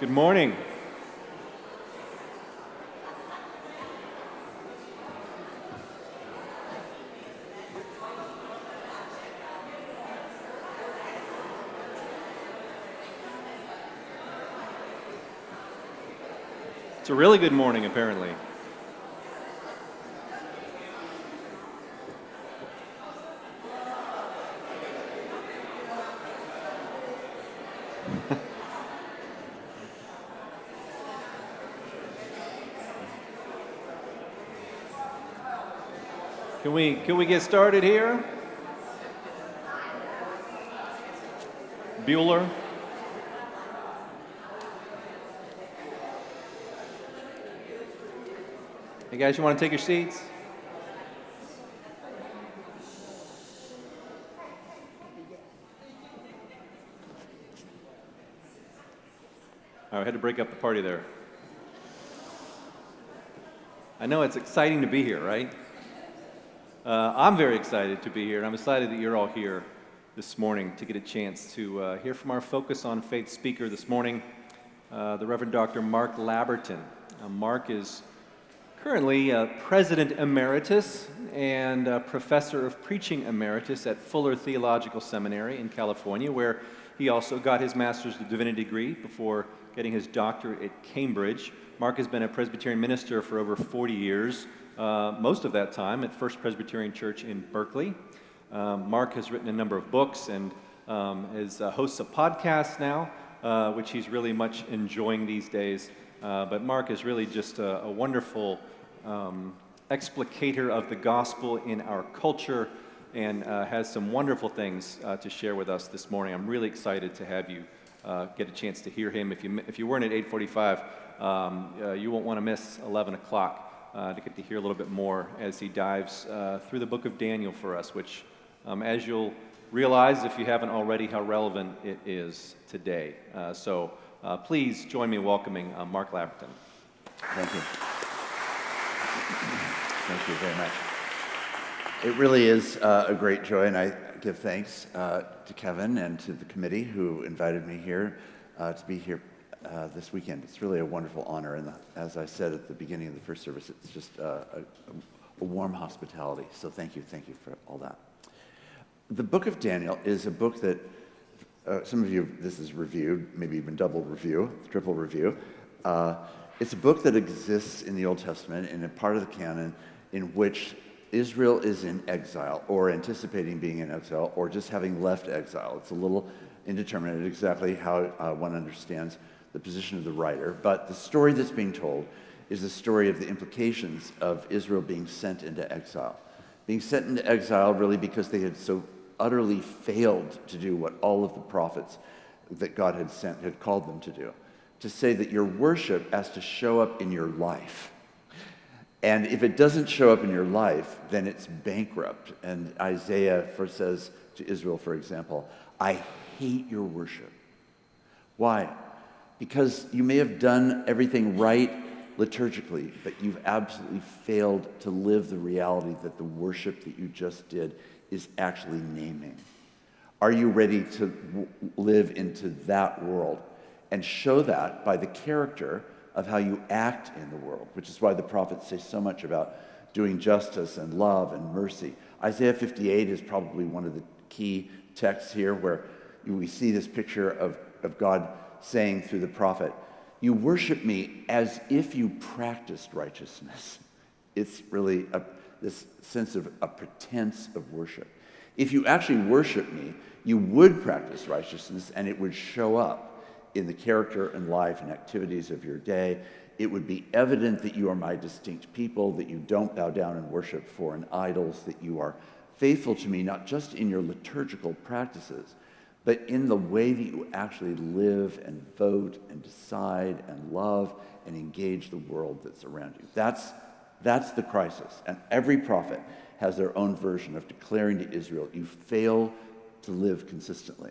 Good morning. It's a really good morning, apparently. Can we get started here? Bueller? Hey guys, you want to take your seats? All right, I had to break up the party there. I know it's exciting to be here, right? I'm very excited to be here, and I'm excited that you're all here this morning to get a chance to hear from our Focus on Faith speaker this morning, the Reverend Dr. Mark Labberton. Mark is currently President Emeritus and Professor of Preaching Emeritus at Fuller Theological Seminary in California, where he also got his Master's of Divinity degree before getting his doctorate at Cambridge. Mark has been a Presbyterian minister for over 40 years, most of that time at First Presbyterian Church in Berkeley. Mark has written a number of books and hosts a podcast now, which he's really much enjoying these days. But Mark is really just a wonderful explicator of the gospel in our culture and has some wonderful things to share with us this morning. I'm really excited to have you get a chance to hear him. If you weren't at 8:45, you won't want to miss 11 o'clock to get to hear a little bit more as he dives through the book of Daniel for us, which, as you'll realize if you haven't already, how relevant it is today. So please join me in welcoming Mark Labberton. Thank you. Thank you very much. It really is a great joy, and I give thanks to Kevin and to the committee who invited me here to be here this weekend. It's really a wonderful honor, and as I said at the beginning of the first service, it's just a warm hospitality. So thank you for all that. The book of Daniel is a book that some of you, this is reviewed, maybe even triple review. It's a book that exists in the Old Testament in a part of the canon in which Israel is in exile, or anticipating being in exile, or just having left exile. It's a little indeterminate exactly how one understands the position of the writer, but the story that's being told is the story of the implications of Israel being sent into exile. Being sent into exile really because they had so utterly failed to do what all of the prophets that God had sent had called them to do. To say that your worship has to show up in your life. And if it doesn't show up in your life, then it's bankrupt. And Isaiah says to Israel, for example, I hate your worship. Why? Because you may have done everything right liturgically, but you've absolutely failed to live the reality that the worship that you just did is actually naming. Are you ready to live into that world and show that by the character of how you act in the world, which is why the prophets say so much about doing justice and love and mercy. Isaiah 58 is probably one of the key texts here where we see this picture of God saying through the prophet, you worship me as if you practiced righteousness. It's really this sense of a pretense of worship. If you actually worship me, you would practice righteousness and it would show up in the character and life and activities of your day. It would be evident that you are my distinct people, that you don't bow down and worship foreign idols, that you are faithful to me, not just in your liturgical practices, but in the way that you actually live and vote and decide and love and engage the world that's around you. That's the crisis. And every prophet has their own version of declaring to Israel, you fail to live consistently,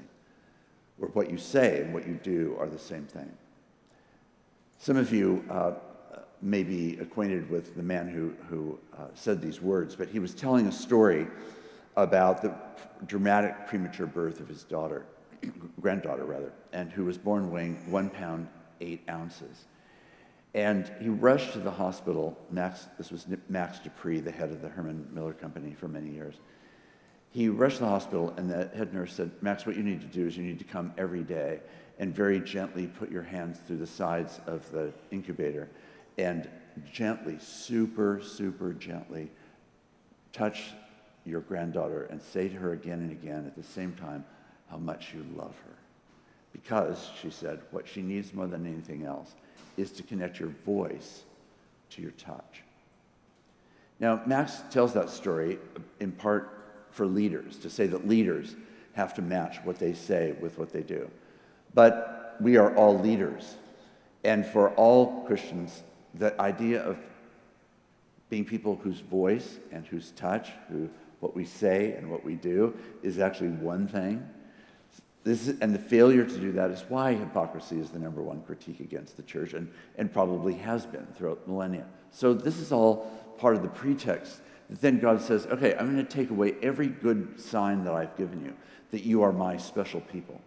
where what you say and what you do are the same thing. Some of you may be acquainted with the man who said these words, but he was telling a story about the dramatic premature birth of his granddaughter, and who was born weighing 1 pound 8 ounces. And he rushed to the hospital. This was Max Dupree, the head of the Herman Miller Company for many years. He rushed to the hospital, and the head nurse said, Max, what you need to do is you need to come every day and very gently put your hands through the sides of the incubator and gently, super, super gently, touch your granddaughter and say to her again and again at the same time how much you love her. Because, she said, what she needs more than anything else is to connect your voice to your touch. Now, Max tells that story in part for leaders, to say that leaders have to match what they say with what they do. But we are all leaders. And for all Christians, the idea of being people whose voice and whose touch, what we say and what we do, is actually one thing. And the failure to do that is why hypocrisy is the number one critique against the church, and probably has been throughout millennia. So this is all part of the pretext that then God says, okay, I'm going to take away every good sign that I've given you, that you are my special people.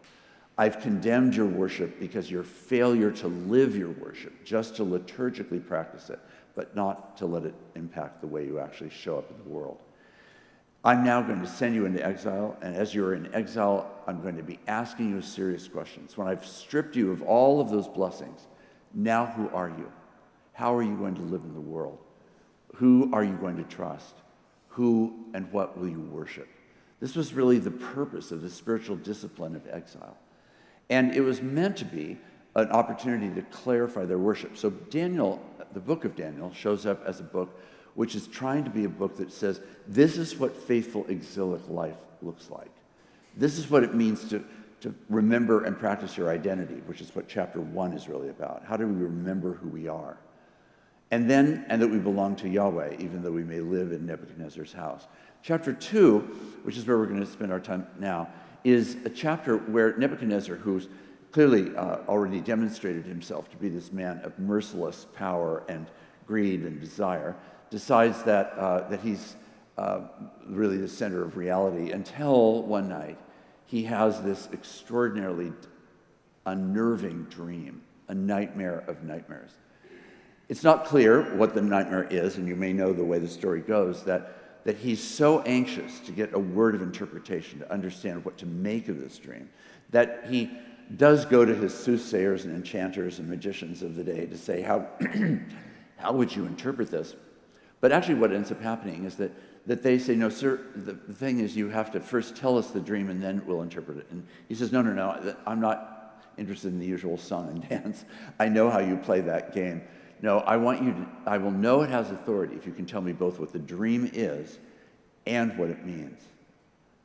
I've condemned your worship because your failure to live your worship, just to liturgically practice it, but not to let it impact the way you actually show up in the world. I'm now going to send you into exile, and as you're in exile, I'm going to be asking you serious questions. When I've stripped you of all of those blessings, now who are you? How are you going to live in the world? Who are you going to trust? Who and what will you worship? This was really the purpose of the spiritual discipline of exile. And it was meant to be an opportunity to clarify their worship. So Daniel, the book of Daniel, shows up as a book which is trying to be a book that says, this is what faithful exilic life looks like. This is what it means to remember and practice your identity, which is what chapter 1 is really about. How do we remember who we are? And that we belong to Yahweh, even though we may live in Nebuchadnezzar's house. Chapter 2, which is where we're going to spend our time now, is a chapter where Nebuchadnezzar, who's clearly already demonstrated himself to be this man of merciless power and greed and desire, decides that he's really the center of reality, until one night he has this extraordinarily unnerving dream, a nightmare of nightmares. It's not clear what the nightmare is, and you may know the way the story goes, that he's so anxious to get a word of interpretation, to understand what to make of this dream, that he does go to his soothsayers and enchanters and magicians of the day to say, how would you interpret this? But actually what ends up happening is that they say, no, sir, the thing is you have to first tell us the dream and then we'll interpret it. And he says, no, I'm not interested in the usual song and dance. I know how you play that game. No, I will know it has authority if you can tell me both what the dream is and what it means.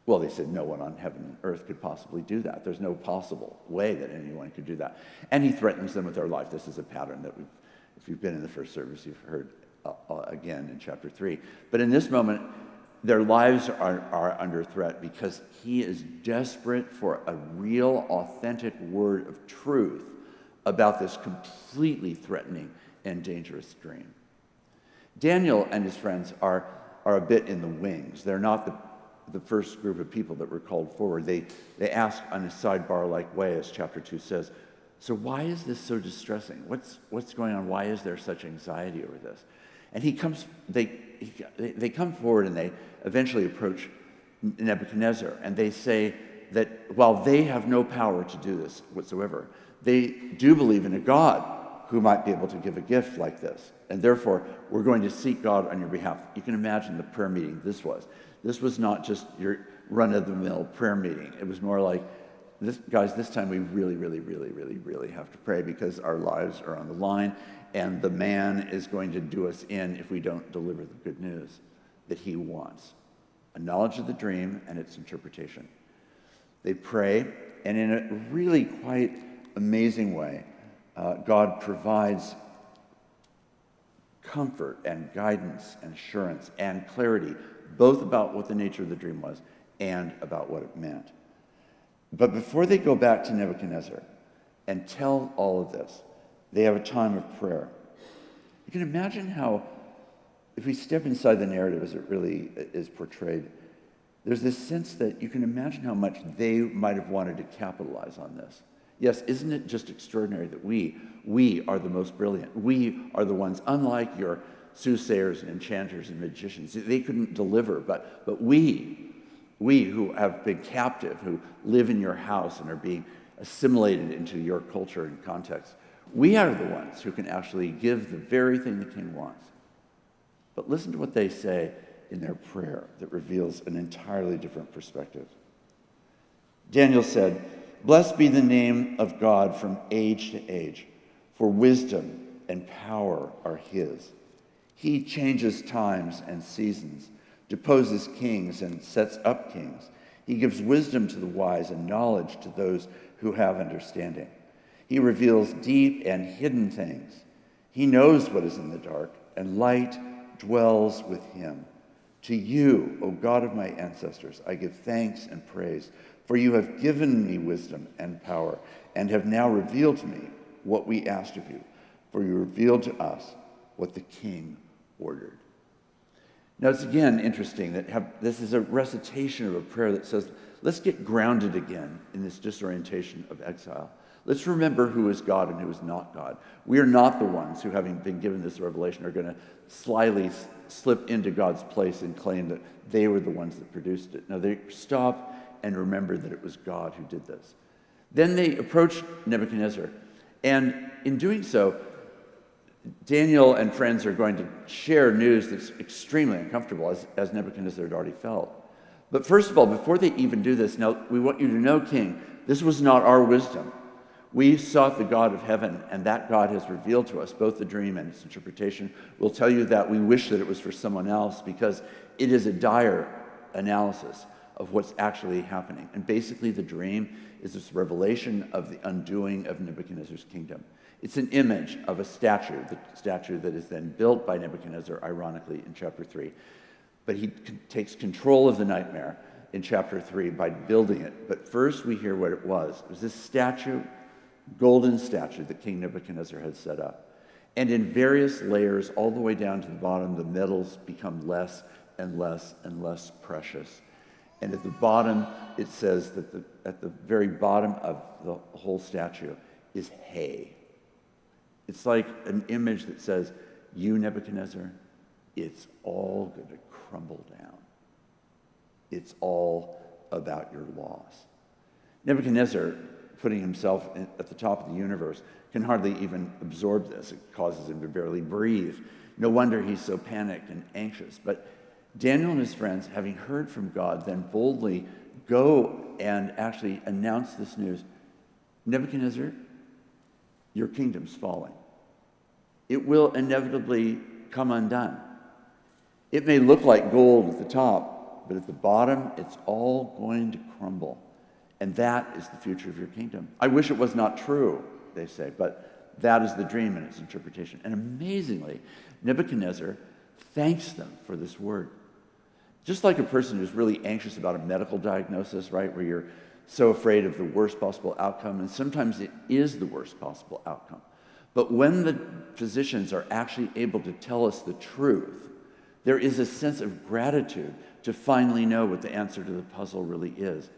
Well, they said no one on heaven and earth could possibly do that. There's no possible way that anyone could do that. And he threatens them with their life. This is a pattern that if you've been in the first service, you've heard again in chapter 3. But in this moment, their lives are under threat because he is desperate for a real, authentic word of truth about this completely threatening and dangerous dream. Daniel and his friends are a bit in the wings. They're not the first group of people that were called forward. They ask on a sidebar-like way, as chapter 2 says, so why is this so distressing? What's going on? Why is there such anxiety over this? And they come forward and they eventually approach Nebuchadnezzar, and they say that while they have no power to do this whatsoever, they do believe in a God who might be able to give a gift like this. And therefore, we're going to seek God on your behalf. You can imagine the prayer meeting this was. This was not just your run-of-the-mill prayer meeting. It was more like, this time we really, really, really, really, really have to pray because our lives are on the line, and the man is going to do us in if we don't deliver the good news that he wants. A knowledge of the dream and its interpretation. They pray, and in a really quite amazing way, God provides comfort and guidance and assurance and clarity, both about what the nature of the dream was and about what it meant. But before they go back to Nebuchadnezzar and tell all of this, they have a time of prayer. You can imagine how, if we step inside the narrative as it really is portrayed, there's this sense that you can imagine how much they might have wanted to capitalize on this Yes, isn't it just extraordinary that we are the most brilliant. We are the ones, unlike your soothsayers and enchanters and magicians. They couldn't deliver, but we who have been captive, who live in your house and are being assimilated into your culture and context, we are the ones who can actually give the very thing the king wants. But listen to what they say in their prayer that reveals an entirely different perspective. Daniel said, "Blessed be the name of God from age to age, for wisdom and power are his. He changes times and seasons, deposes kings and sets up kings. He gives wisdom to the wise and knowledge to those who have understanding. He reveals deep and hidden things. He knows what is in the dark, and light dwells with him. To you, O God of my ancestors, I give thanks and praise, for you have given me wisdom and power, and have now revealed to me what we asked of you, for you revealed to us what the king ordered." Now, it's again interesting that this is a recitation of a prayer that says, let's get grounded again in this disorientation of exile. Let's remember who is God and who is not God. We are not the ones who, having been given this revelation, are going to slyly slip into God's place and claim that they were the ones that produced it. No, they stop and remember that it was God who did this. Then they approach Nebuchadnezzar, and in doing so, Daniel and friends are going to share news that's extremely uncomfortable, as Nebuchadnezzar had already felt. But first of all, before they even do this, now we want you to know, King, this was not our wisdom. We sought the God of heaven, and that God has revealed to us both the dream and its interpretation. We'll tell you that we wish that it was for someone else because it is a dire analysis of what's actually happening. And basically the dream is this revelation of the undoing of Nebuchadnezzar's kingdom. It's an image of a statue, the statue that is then built by Nebuchadnezzar, ironically, in chapter 3. But he takes control of the nightmare in chapter 3 by building it. But first we hear what it was. It was this statue, golden statue that King Nebuchadnezzar had set up. And in various layers, all the way down to the bottom, the metals become less and less and less precious. And at the bottom, it says that at the very bottom of the whole statue is hay. It's like an image that says, you, Nebuchadnezzar, it's all going to crumble down. It's all about your loss. Nebuchadnezzar, putting himself at the top of the universe, can hardly even absorb this. It causes him to barely breathe. No wonder he's so panicked and anxious. But Daniel and his friends, having heard from God, then boldly go and actually announce this news. Nebuchadnezzar, your kingdom's falling. It will inevitably come undone. It may look like gold at the top, but at the bottom, it's all going to crumble. And that is the future of your kingdom. I wish it was not true, they say, but that is the dream and its interpretation. And amazingly, Nebuchadnezzar thanks them for this word. Just like a person who's really anxious about a medical diagnosis, right, where you're so afraid of the worst possible outcome, and sometimes it is the worst possible outcome. But when the physicians are actually able to tell us the truth, there is a sense of gratitude to finally know what the answer to the puzzle really is.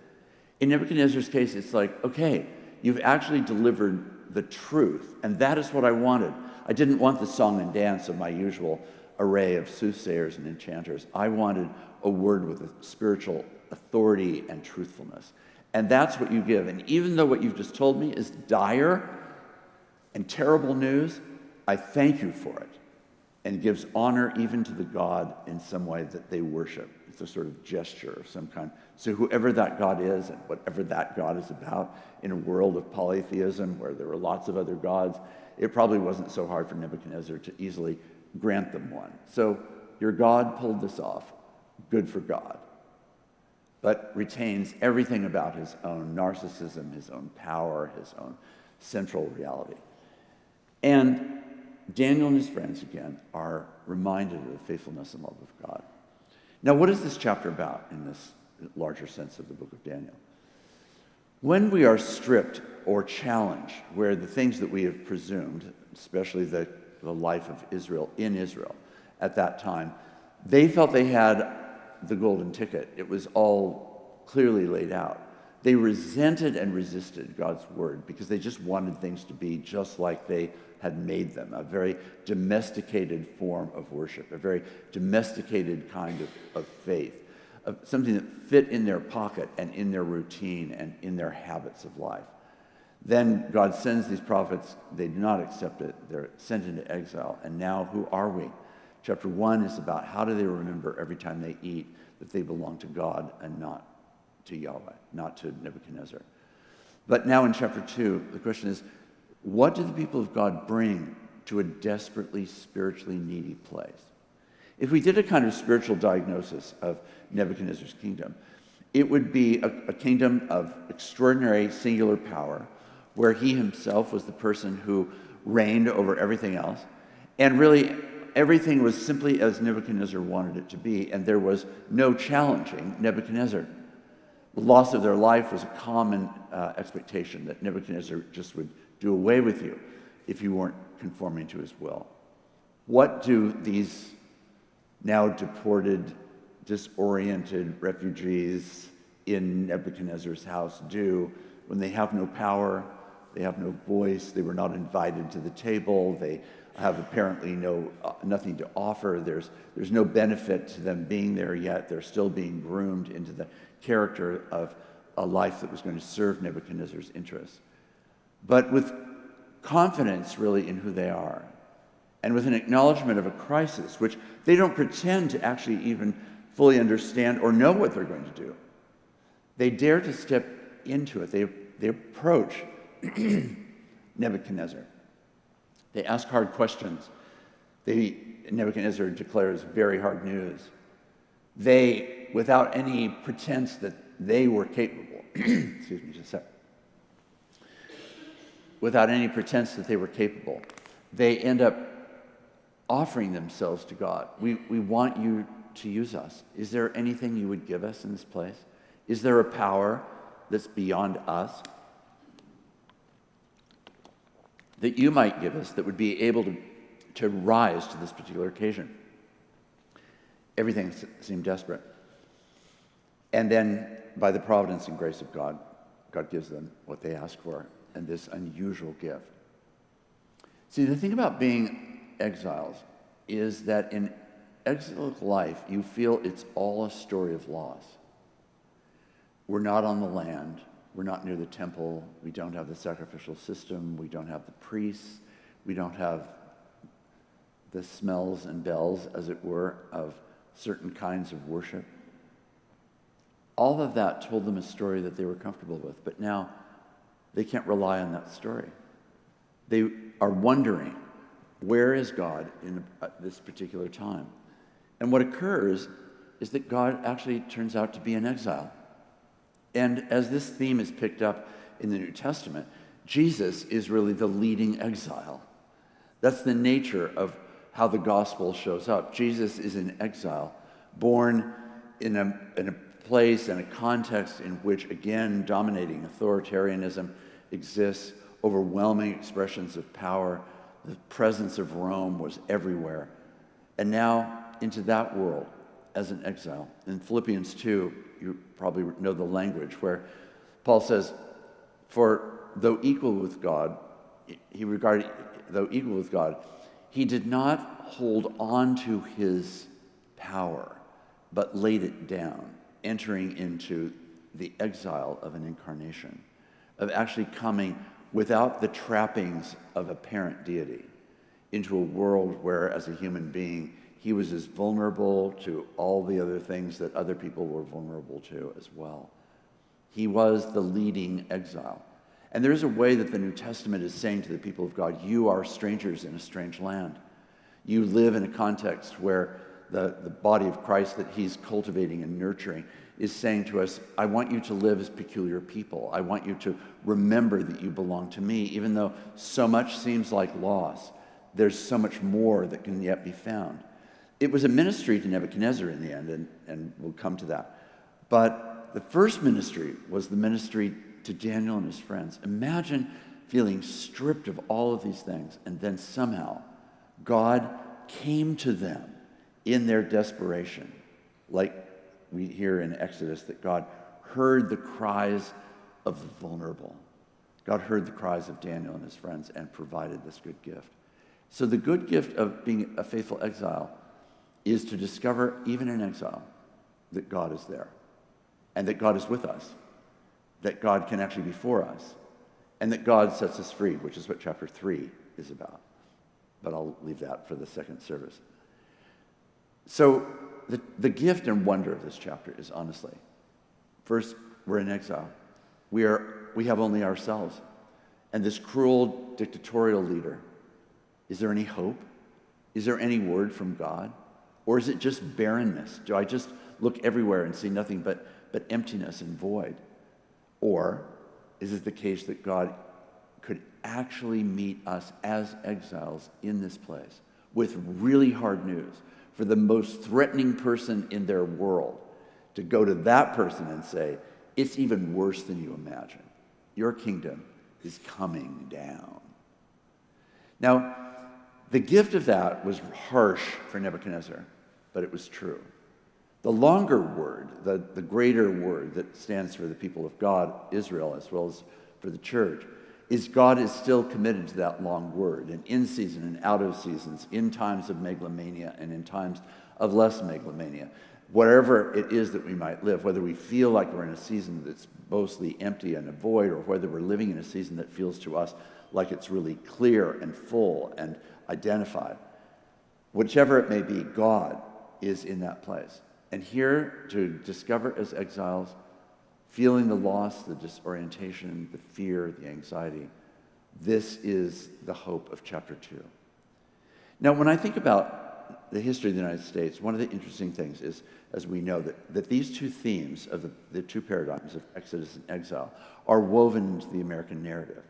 In Nebuchadnezzar's case, it's like, okay, you've actually delivered the truth, and that is what I wanted. I didn't want the song and dance of my usual array of soothsayers and enchanters. I wanted a word with a spiritual authority and truthfulness. And that's what you give. And even though what you've just told me is dire and terrible news, I thank you for it. And gives honor even to the God in some way that they worship. It's a sort of gesture of some kind. So whoever that God is and whatever that God is about, in a world of polytheism where there were lots of other gods, it probably wasn't so hard for Nebuchadnezzar to easily grant them one. So your God pulled this off. Good for God. But retains everything about his own narcissism, his own power, his own central reality. And Daniel and his friends, again, are reminded of the faithfulness and love of God. Now, what is this chapter about in this larger sense of the book of Daniel? When we are stripped or challenged, where the things that we have presumed, especially the life of Israel in Israel at that time, they felt they had the golden ticket. It was all clearly laid out. They resented and resisted God's word because they just wanted things to be just like they had made them, a very domesticated form of worship, a very domesticated kind of faith, of something that fit in their pocket and in their routine and in their habits of life. Then God sends these prophets. They do not accept it. They're sent into exile. And now who are we? Chapter 1 is about how do they remember every time they eat that they belong to God and not to Yahweh, not to Nebuchadnezzar. But now in chapter 2, the question is, what do the people of God bring to a desperately spiritually needy place? If we did a kind of spiritual diagnosis of Nebuchadnezzar's kingdom, it would be a kingdom of extraordinary singular power, where he himself was the person who reigned over everything else, and really everything was simply as Nebuchadnezzar wanted it to be, and there was no challenging Nebuchadnezzar. The loss of their life was a common expectation that Nebuchadnezzar just would do away with you if you weren't conforming to his will. What do these now deported, disoriented refugees in Nebuchadnezzar's house do when they have no power, they have no voice, they were not invited to the table, they have apparently nothing to offer, there's no benefit to them being there yet, they're still being groomed into the character of a life that was going to serve Nebuchadnezzar's interests. But with confidence really in who they are, and with an acknowledgement of a crisis, which they don't pretend to actually even fully understand or know what they're going to do. They dare to step into it. They approach Nebuchadnezzar. They ask hard questions. Nebuchadnezzar declares very hard news. They, without any pretense that they were capable, excuse me just a sec. Without any pretense that they were capable, they end up offering themselves to God. We want you to use us. Is there anything you would give us in this place? Is there a power that's beyond us that you might give us that would be able to rise to this particular occasion? Everything seemed desperate. And then, by the providence and grace of God, God gives them what they ask for, and this unusual gift. See, the thing about being exiles is that in exilic life, you feel it's all a story of loss. We're not on the land. We're not near the temple. We don't have the sacrificial system. We don't have the priests. We don't have the smells and bells, as it were, of certain kinds of worship. All of that told them a story that they were comfortable with, but now they can't rely on that story. They are wondering, where is God in this particular time? And what occurs is that God actually turns out to be in exile. And as this theme is picked up in the New Testament, Jesus is really the leading exile. That's the nature of how the gospel shows up. Jesus is in exile, born in a place and a context in which, again, dominating authoritarianism exists, overwhelming expressions of power. The presence of Rome was everywhere. And now into that world as an exile. In Philippians 2, you probably know the language where Paul says, for though equal with God, he did not hold on to his power, but laid it down, entering into the exile of an incarnation, of actually coming without the trappings of apparent deity into a world where, as a human being, he was as vulnerable to all the other things that other people were vulnerable to as well. He was the leading exile. And there is a way that the New Testament is saying to the people of God, you are strangers in a strange land. You live in a context where the body of Christ that he's cultivating and nurturing is saying to us, I want you to live as peculiar people. I want you to remember that you belong to me, even though so much seems like loss. There's so much more that can yet be found. It was a ministry to Nebuchadnezzar in the end, and we'll come to that. But the first ministry was the ministry to Daniel and his friends. Imagine feeling stripped of all of these things, and then somehow God came to them in their desperation, like we hear in Exodus, that God heard the cries of the vulnerable. God heard the cries of Daniel and his friends and provided this good gift. So the good gift of being a faithful exile is to discover, even in exile, that God is there and that God is with us, that God can actually be for us, and that God sets us free, which is what chapter 3 is about. But I'll leave that for the second service. So the gift and wonder of this chapter is, honestly, first, we're in exile. We have only ourselves. And this cruel dictatorial leader, is there any hope? Is there any word from God? Or is it just barrenness? Do I just look everywhere and see nothing but emptiness and void? Or is it the case that God could actually meet us as exiles in this place with really hard news for the most threatening person in their world, to go to that person and say, it's even worse than you imagine. Your kingdom is coming down. Now, the gift of that was harsh for Nebuchadnezzar, but it was true. The longer word, the greater word that stands for the people of God, Israel, as well as for the church, is God is still committed to that long word, and in season and out of seasons, in times of megalomania and in times of less megalomania. Wherever it is that we might live, whether we feel like we're in a season that's mostly empty and a void, or whether we're living in a season that feels to us like it's really clear and full and identified, whichever it may be, God is in that place. And here to discover as exiles, feeling the loss, the disorientation, the fear, the anxiety, this is the hope of chapter 2. Now, when I think about the history of the United States, one of the interesting things is, as we know, that these two themes of the two paradigms of Exodus and exile are woven into the American narrative.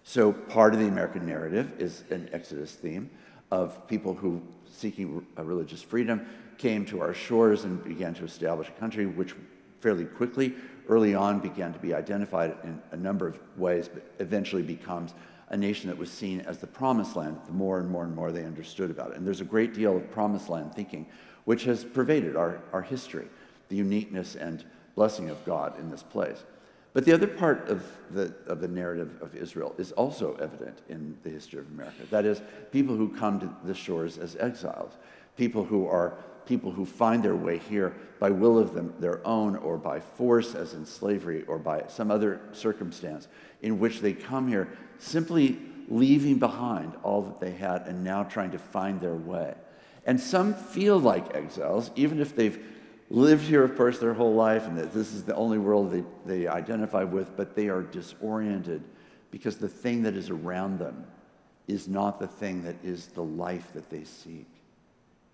So part of the American narrative is an Exodus theme of people who, seeking a religious freedom, came to our shores and began to establish a country which fairly quickly, early on, began to be identified in a number of ways, but eventually becomes a nation that was seen as the promised land the more and more and more they understood about it. And there's a great deal of promised land thinking which has pervaded our history, the uniqueness and blessing of God in this place. But the other part of the narrative of Israel is also evident in the history of America. That is, people who come to the shores as exiles, people who find their way here by will of their own, or by force as in slavery, or by some other circumstance in which they come here simply leaving behind all that they had and now trying to find their way. And some feel like exiles, even if they've lived here, of course, their whole life, and that this is the only world they identify with, but they are disoriented because the thing that is around them is not the thing that is the life that they seek.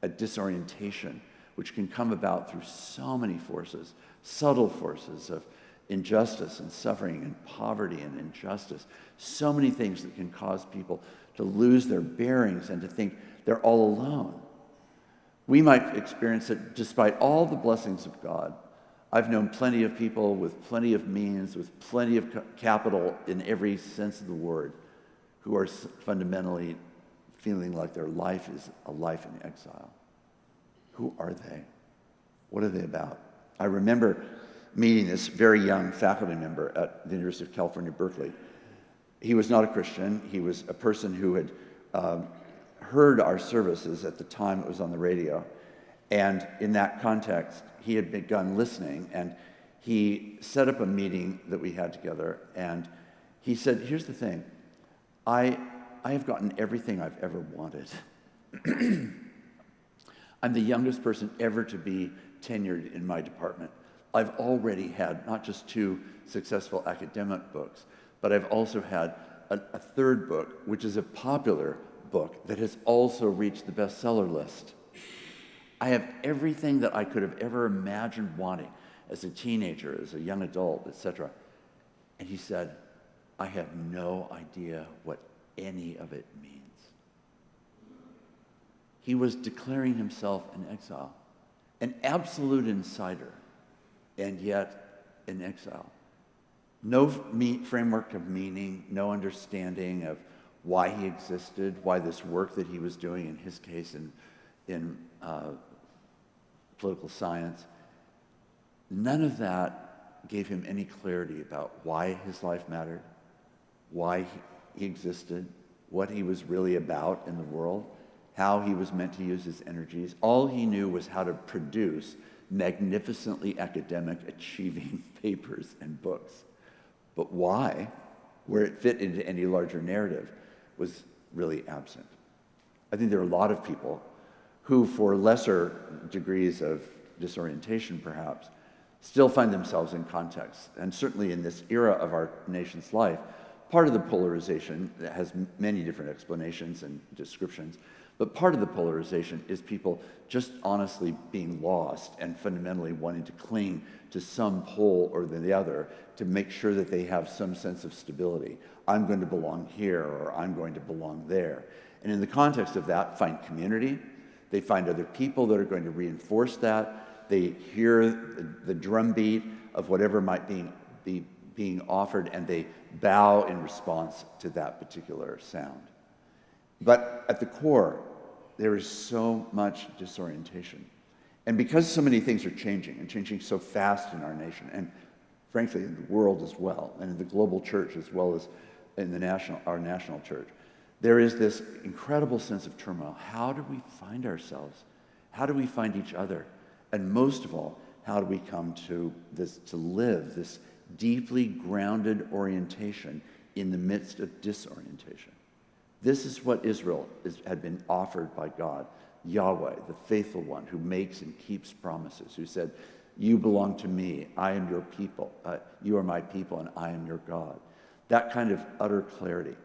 A disorientation which can come about through so many forces, subtle forces of injustice and suffering and poverty and injustice, so many things that can cause people to lose their bearings and to think they're all alone. We might experience it despite all the blessings of God. I've known plenty of people with plenty of means, with plenty of capital in every sense of the word, who are fundamentally feeling like their life is a life in exile. Who are they? What are they about? I remember meeting this very young faculty member at the University of California, Berkeley. He was not a Christian. He was a person who had heard our services at the time it was on the radio. And in that context, he had begun listening, and he set up a meeting that we had together. And he said, here's the thing. I have gotten everything I've ever wanted. I'm the youngest person ever to be tenured in my department. I've already had not just 2 successful academic books, but I've also had a third book, which is a popular book that has also reached the bestseller list. I have everything that I could have ever imagined wanting as a teenager, as a young adult, etc. And he said, I have no idea what any of it means. He was declaring himself an exile, an absolute insider, and yet an exile. No framework of meaning, no understanding of why he existed, why this work that he was doing, in his case in political science, none of that gave him any clarity about why his life mattered, why he existed, what he was really about in the world, how he was meant to use his energies. All he knew was how to produce magnificently academic, achieving papers and books. But why, where it fit into any larger narrative, was really absent. I think there are a lot of people who, for lesser degrees of disorientation perhaps, still find themselves in context. And certainly in this era of our nation's life, part of the polarization that has many different explanations and descriptions, but part of the polarization is people just honestly being lost and fundamentally wanting to cling to some pole or the other to make sure that they have some sense of stability. I'm going to belong here, or I'm going to belong there. And in the context of that, find community. They find other people that are going to reinforce that. They hear the drumbeat of whatever might be being offered, and they bow in response to that particular sound. But at the core, there is so much disorientation. And because so many things are changing, and changing so fast in our nation, and frankly in the world as well, and in the global church as well as in our national church, there is this incredible sense of turmoil. How do we find ourselves? How do we find each other? And most of all, how do we come to live this deeply grounded orientation in the midst of disorientation? This is what Israel had been offered by God, Yahweh, the faithful one who makes and keeps promises, who said, you belong to me, I am your people, you are my people, and I am your God. That kind of utter clarity.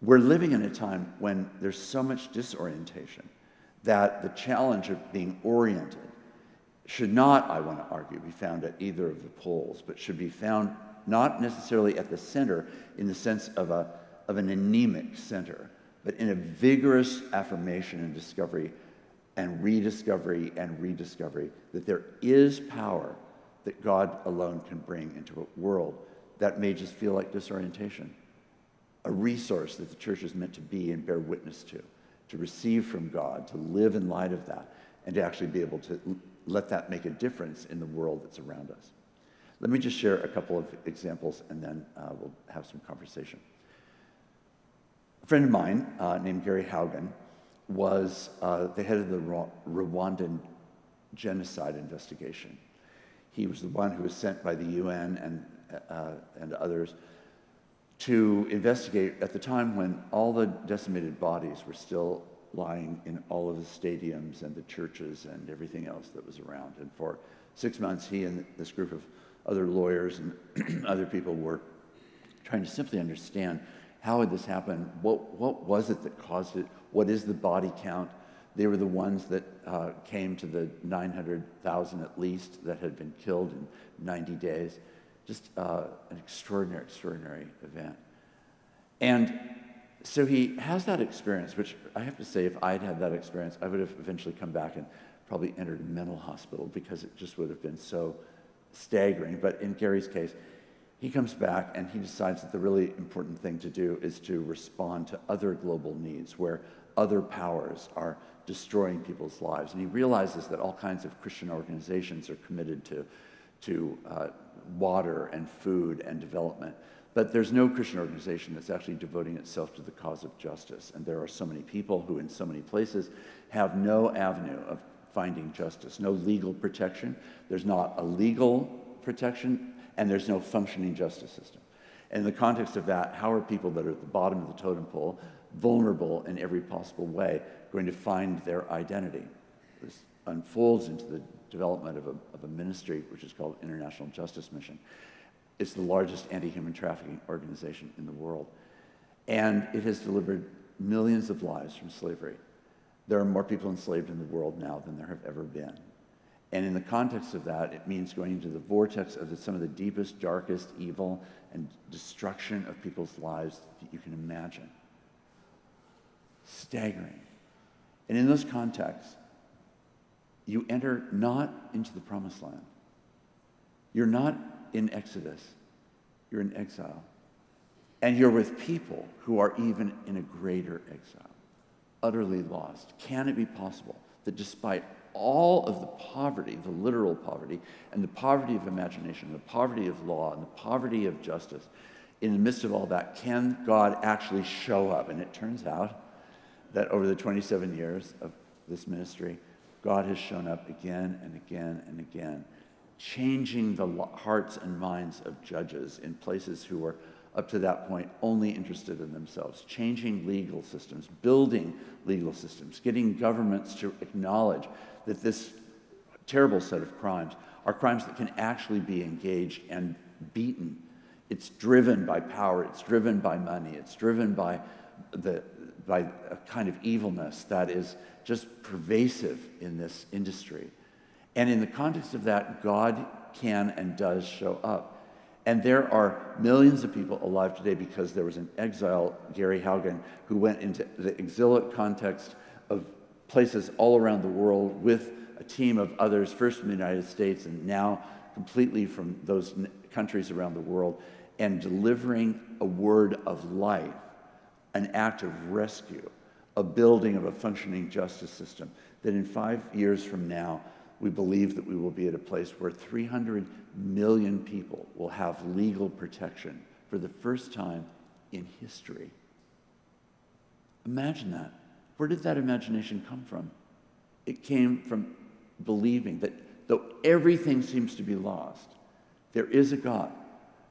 We're living in a time when there's so much disorientation that the challenge of being oriented should not, I want to argue, be found at either of the poles, but should be found not necessarily at the center in the sense of an anemic center, but in a vigorous affirmation and discovery and rediscovery that there is power that God alone can bring into a world that may just feel like disorientation. A resource that the church is meant to be and bear witness to receive from God, to live in light of that, and to actually be able to let that make a difference in the world that's around us. Let me just share a couple of examples, and then we'll have some conversation. A friend of mine named Gary Haugen was the head of the Rwandan genocide investigation. He was the one who was sent by the UN and others to investigate at the time when all the decimated bodies were still lying in all of the stadiums and the churches and everything else that was around. And for 6 months, he and this group of other lawyers and other people were trying to simply understand how had this happened, what was it that caused it, what is the body count. They were the ones that came to the 900,000 at least that had been killed in 90 days. Just an extraordinary event. And so he has that experience, which I have to say, if I'd had that experience, I would have eventually come back and probably entered a mental hospital because it just would have been so staggering. But in Gary's case, he comes back and he decides that the really important thing to do is to respond to other global needs where other powers are destroying people's lives. And he realizes that all kinds of Christian organizations are committed to water and food and development. But there's no Christian organization that's actually devoting itself to the cause of justice. And there are so many people who in so many places have no avenue of finding justice, no legal protection. There's not a legal protection, and there's no functioning justice system. And in the context of that, how are people that are at the bottom of the totem pole, vulnerable in every possible way, going to find their identity? This unfolds into the development of a ministry which is called International Justice Mission. It's the largest anti-human trafficking organization in the world. And it has delivered millions of lives from slavery. There are more people enslaved in the world now than there have ever been. And in the context of that, it means going into the vortex of some of the deepest, darkest evil and destruction of people's lives that you can imagine. Staggering. And in those contexts, you enter not into the promised land. You're not in Exodus. You're in exile. And you're with people who are even in a greater exile, utterly lost. Can it be possible that despite all of the poverty, the literal poverty, and the poverty of imagination, the poverty of law, and the poverty of justice, in the midst of all that, can God actually show up? And it turns out that over the 27 years of this ministry, God has shown up again and again and again, changing the hearts and minds of judges in places who were up to that point only interested in themselves, changing legal systems, building legal systems, getting governments to acknowledge that this terrible set of crimes are crimes that can actually be engaged and beaten. It's driven by power, it's driven by money, it's driven by a kind of evilness that is just pervasive in this industry. And in the context of that, God can and does show up. And there are millions of people alive today because there was an exile, Gary Haugen, who went into the exilic context of places all around the world with a team of others, first from the United States and now completely from those countries around the world, and delivering a word of life, an act of rescue, a building of a functioning justice system, that in 5 years from now, we believe that we will be at a place where 300 million people will have legal protection for the first time in history. Imagine that. Where did that imagination come from? It came from believing that though everything seems to be lost, there is a God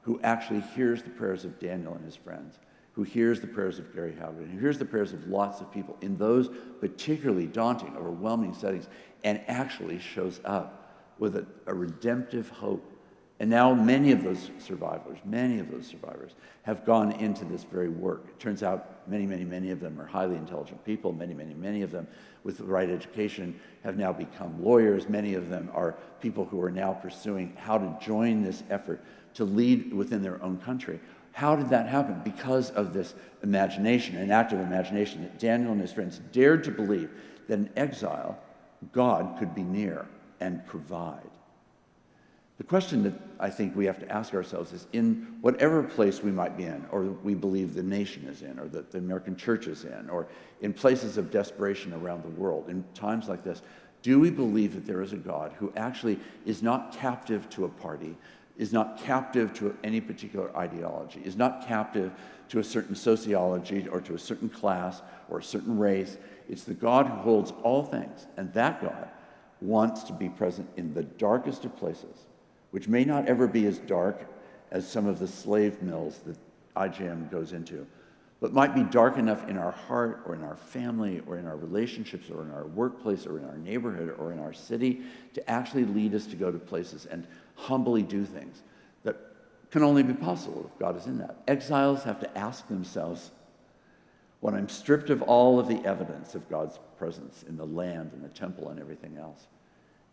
who actually hears the prayers of Daniel and his friends, who hears the prayers of Gary Haugen, who hears the prayers of lots of people in those particularly daunting, overwhelming settings, and actually shows up with a redemptive hope. And now many of those survivors have gone into this very work. It turns out many of them are highly intelligent people. Many of them with the right education have now become lawyers. Many of them are people who are now pursuing how to join this effort to lead within their own country. How did that happen? Because of this imagination, an act of imagination, that Daniel and his friends dared to believe that in exile, God could be near and provide. The question that I think we have to ask ourselves is, in whatever place we might be in, or we believe the nation is in, or that the American church is in, or in places of desperation around the world, in times like this, do we believe that there is a God who actually is not captive to a party, is not captive to any particular ideology, is not captive to a certain sociology or to a certain class or a certain race? It's the God who holds all things, and that God wants to be present in the darkest of places, which may not ever be as dark as some of the slave mills that IJM goes into, but might be dark enough in our heart or in our family or in our relationships or in our workplace or in our neighborhood or in our city to actually lead us to go to places and humbly do things that can only be possible if God is in that. Exiles have to ask themselves, when I'm stripped of all of the evidence of God's presence in the land and the temple and everything else,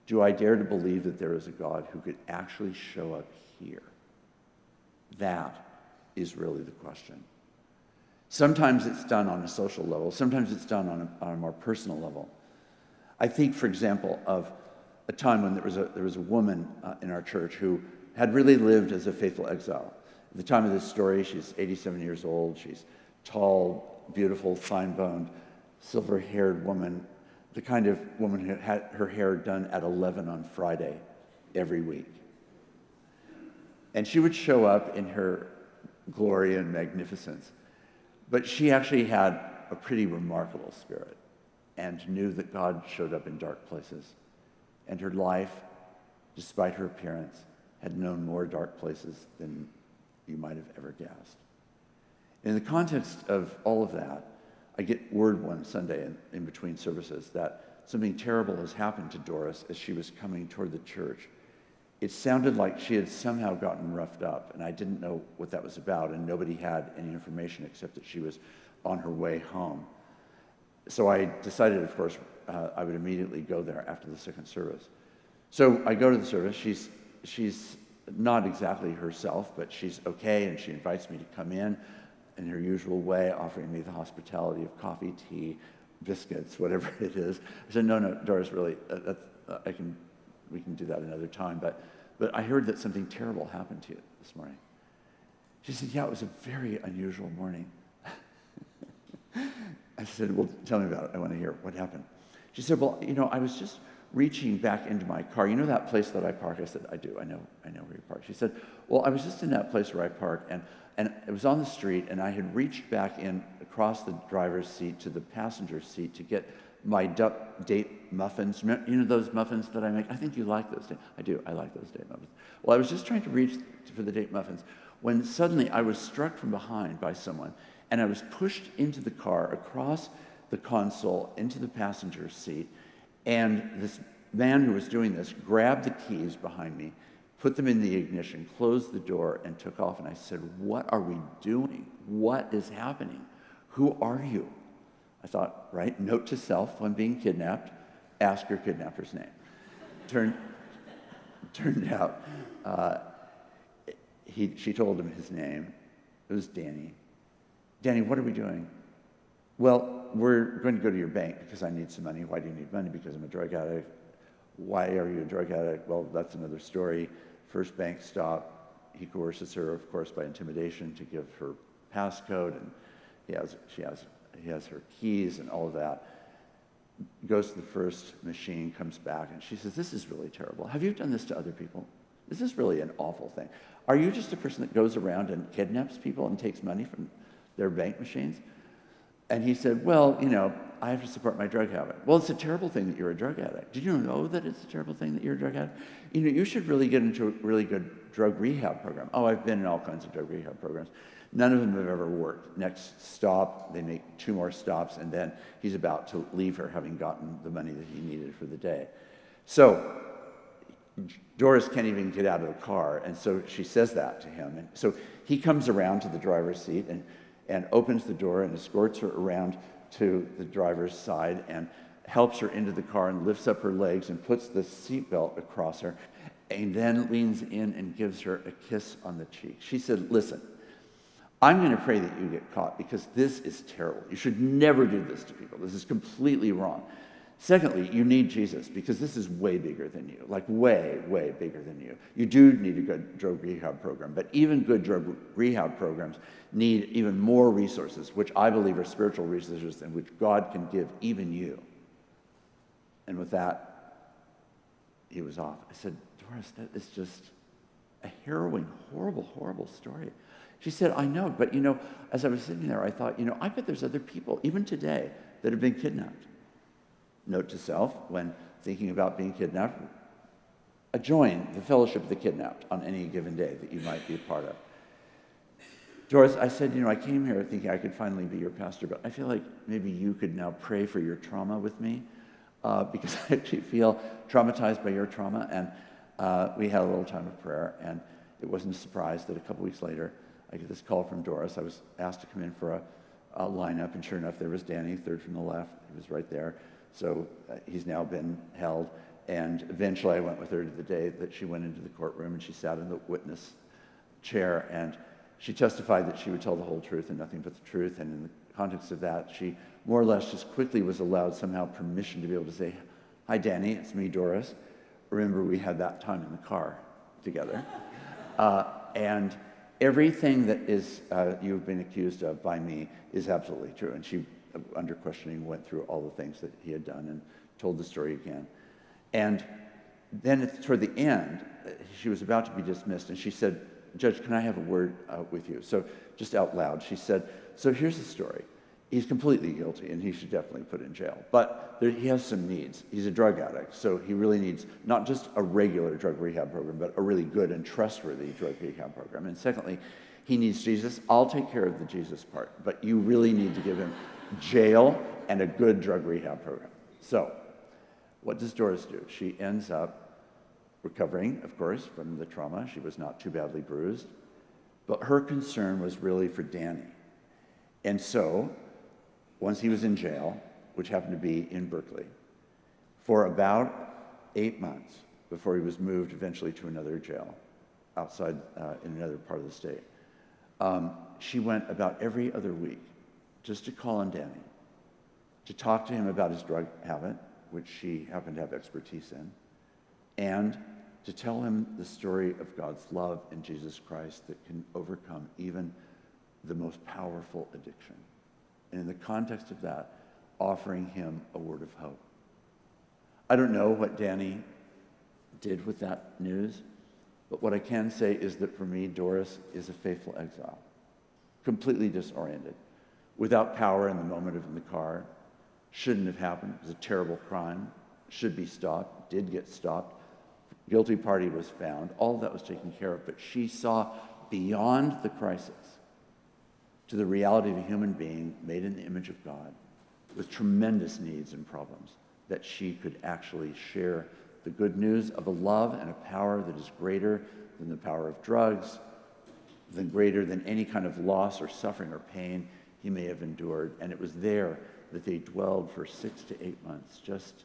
do I dare to believe that there is a God who could actually show up here? That is really the question. Sometimes it's done on a social level. Sometimes it's done on a more personal level. I think, for example, of a time when there was a woman in our church who had really lived as a faithful exile. At the time of this story, she's 87 years old. She's tall, beautiful, fine-boned, silver-haired woman, the kind of woman who had her hair done at 11 on Friday every week. And she would show up in her glory and magnificence. But she actually had a pretty remarkable spirit and knew that God showed up in dark places. And her life, despite her appearance, had known more dark places than you might have ever guessed. In the context of all of that, I get word one Sunday in between services that something terrible has happened to Doris as she was coming toward the church. It sounded like she had somehow gotten roughed up, and I didn't know what that was about, and nobody had any information except that she was on her way home. So I decided, of course, I would immediately go there after the second service. So I go to the service. She's not exactly herself, but she's okay, and she invites me to come in her usual way, offering me the hospitality of coffee, tea, biscuits, whatever it is. I said, no, Doris, really, we can do that another time, but I heard that something terrible happened to you this morning. She said, yeah, it was a very unusual morning. I said, well, tell me about it. I want to hear what happened. She said, well, I was just reaching back into my car. You know that place that I park? I said, I do. I know where you park. She said, well, I was just in that place where I park, and it was on the street, and I had reached back in across the driver's seat to the passenger seat to get my duck date muffins. You know those muffins that I make? I think you like those. I do. I like those date muffins. Well, I was just trying to reach for the date muffins when suddenly I was struck from behind by someone, and I was pushed into the car, across the console, into the passenger seat, and this man who was doing this grabbed the keys behind me, put them in the ignition, closed the door, and took off. And I said, what are we doing? What is happening? Who are you? I thought, right, note to self, when being kidnapped, ask your kidnapper's name. Turned out, she told him his name. It was Danny. Danny, what are we doing? Well, we're going to go to your bank because I need some money. Why do you need money? Because I'm a drug addict. Why are you a drug addict? Well, that's another story. First bank stop, he coerces her, of course, by intimidation to give her passcode, and he has her keys and all of that. Goes to the first machine, comes back, and she says, this is really terrible. Have you done this to other people? This is really an awful thing. Are you just a person that goes around and kidnaps people and takes money from their bank machines? And he said, well, I have to support my drug habit. Well, it's a terrible thing that you're a drug addict. Did you know that it's a terrible thing that you're a drug addict? You should really get into a really good drug rehab program. Oh, I've been in all kinds of drug rehab programs. None of them have ever worked. Next stop, they make 2 more stops, and then he's about to leave her, having gotten the money that he needed for the day. So Doris can't even get out of the car, and so she says that to him. And so he comes around to the driver's seat and opens the door and escorts her around to the driver's side and helps her into the car and lifts up her legs and puts the seatbelt across her and then leans in and gives her a kiss on the cheek. She said, listen, I'm going to pray that you get caught because this is terrible. You should never do this to people. This is completely wrong. Secondly, you need Jesus because this is way bigger than you, like way, way bigger than you. You do need a good drug rehab program, but even good drug rehab programs need even more resources, which I believe are spiritual resources and which God can give even you. And with that, he was off. I said, Doris, that is just a harrowing, horrible, horrible story. She said, I know, but as I was sitting there, I thought, I bet there's other people, even today, that have been kidnapped. Note to self, when thinking about being kidnapped, join the fellowship of the kidnapped on any given day that you might be a part of. Doris, I said, I came here thinking I could finally be your pastor, but I feel like maybe you could now pray for your trauma with me because I actually feel traumatized by your trauma. And we had a little time of prayer, and it wasn't a surprise that a couple weeks later, I get this call from Doris. I was asked to come in for a lineup, and sure enough, there was Danny, third from the left. He was right there. So he's now been held. And eventually I went with her to the day that she went into the courtroom, and she sat in the witness chair, and she testified that she would tell the whole truth and nothing but the truth. And in the context of that, she more or less just quickly was allowed somehow permission to be able to say, hi, Danny, it's me, Doris. Remember, we had that time in the car together. And everything that is you've been accused of by me is absolutely true. And she, under questioning, went through all the things that he had done and told the story again. And then toward the end, she was about to be dismissed, and she said, Judge, can I have a word with you? So just out loud, she said, so here's the story. He's completely guilty, and he should definitely put in jail. But he has some needs. He's a drug addict, so he really needs not just a regular drug rehab program, but a really good and trustworthy drug rehab program. And secondly, he needs Jesus. I'll take care of the Jesus part, but you really need to give him jail and a good drug rehab program. So what does Doris do? She ends up recovering, of course, from the trauma. She was not too badly bruised, but her concern was really for Danny. And so once he was in jail, which happened to be in Berkeley, for about 8 months before he was moved eventually to another jail outside in another part of the state, she went about every other week just to call on Danny, to talk to him about his drug habit, which she happened to have expertise in, and to tell him the story of God's love in Jesus Christ that can overcome even the most powerful addiction. And in the context of that, offering him a word of hope. I don't know what Danny did with that news, but what I can say is that for me, Doris is a faithful exile, completely disoriented, without power in the moment of in the car. Shouldn't have happened. It was a terrible crime. Should be stopped. Did get stopped. Guilty party was found. All of that was taken care of, but she saw beyond the crisis to the reality of a human being made in the image of God with tremendous needs and problems, that she could actually share the good news of a love and a power that is greater than the power of drugs, than greater than any kind of loss or suffering or pain he may have endured. And it was there that they dwelled for 6 to 8 months, just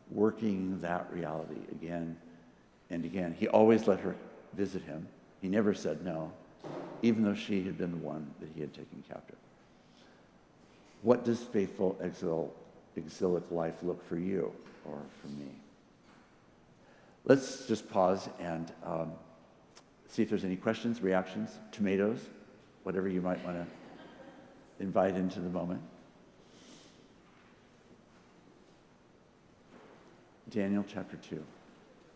working that reality again and again. He always let her visit him. He never said no, even though she had been the one that he had taken captive. What does faithful exilic life look for you or for me? Let's just pause and see if there's any questions, reactions, tomatoes, whatever you might want to invite into the moment. Daniel chapter 2.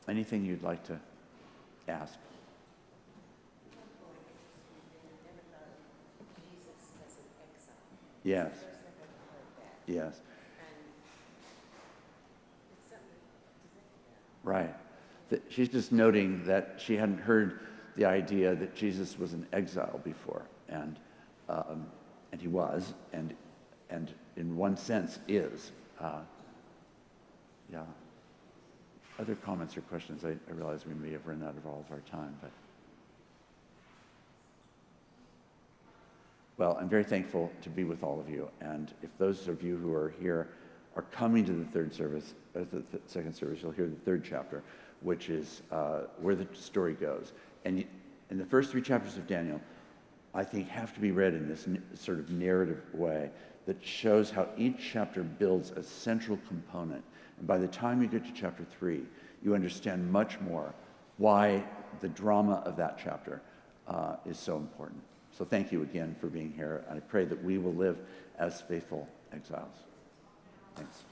Anything you'd like to ask? Yes. Yes. Right. She's just noting that she hadn't heard the idea that Jesus was in exile before, and he was, and in one sense is. Yeah. Other comments or questions? I realize we may have run out of all of our time, but well, I'm very thankful to be with all of you, and if those of you who are here are coming to the second service, you'll hear the third chapter, which is where the story goes. And in the first 3 chapters of Daniel, I think have to be read in this sort of narrative way that shows how each chapter builds a central component. And by the time you get to chapter 3, you understand much more why the drama of that chapter is so important. So thank you again for being here. I pray that we will live as faithful exiles. Thanks.